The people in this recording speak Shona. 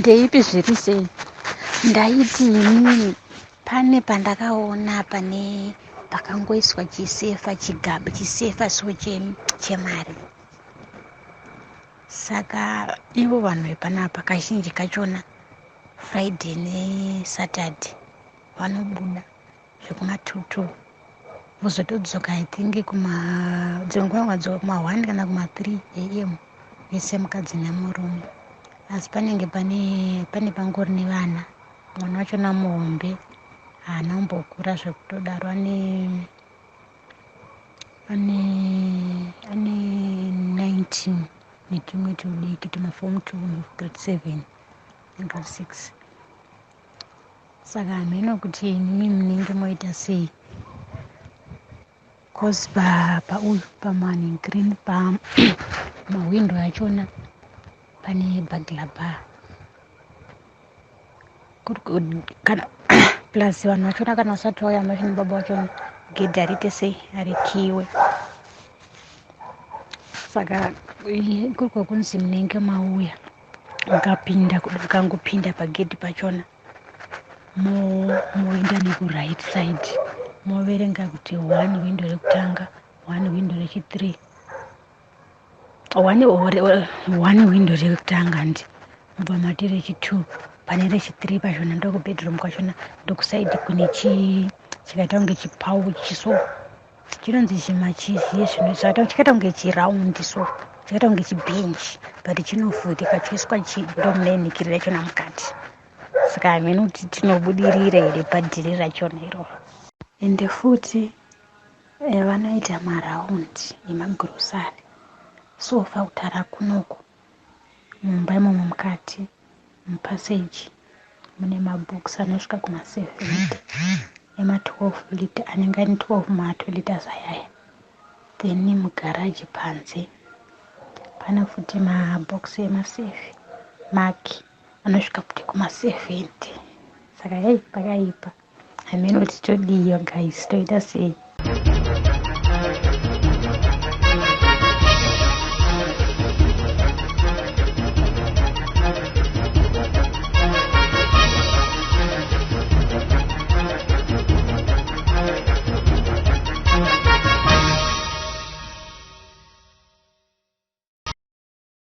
ndeipi zviri sei? Ndaiti inini pane pandakaona pane pakangoiswa chisefa chigaba chisefa so chemari. Saka ivo vanhu vepanapa kazhinji kachona Friday neSaturday vanobuda zvekuma2 vozotodzoka I think dzimwe wadzoka kuma1 kana kuma3 AM vese mukadzi nemurume. Asi panenge pane pangori nevana, mwana wachona muhombe haana kumbokura zvekutodaro, ane 19 netumwe tudiki tumaform 2 grade 7 grade 6. Saka hameno kuti inimi munenge moita sei, cause pauyu pamani green pamawindo achona pane burglar bar kana plus vanhu vachona kana vasati vauya NeMbavha wachona gedhi harite sei harikiwe. Saka kuri kwekunzi munenge mauya mukangopinda pagedhi pachona moenda nekuright side moverenga kuti 1 windo rekutanga, 1 windo rechi3, 1 windo rekutanga ndi mubva mati rechi2 pane rechi3 pachona ndokubedroom kwachona ndokusaidi kune chikaita kunge chipau chiso chinonzi chimachiziye zvino chakaita kunge chiraundi so chakaita kunge chibhenji but chinovhurika choiswa ndomunainhikirira chona mukati. Saka hameno kuti tinobudirira here padhiri rachona iroro. Ende futi vanoita maraundi emagrosari, so fakutara kunoko mumba imomo mukati mupaseji mune mabhokisi anosvika kuma7 ema12 lita anenge ane 12 ma2 liters ayaya. Then mugaraji panze pana futi mabhokisi ema7 maki anosvika kuti kuma70. Saka pakaipa hameno kuti todiwa guys, toita sei?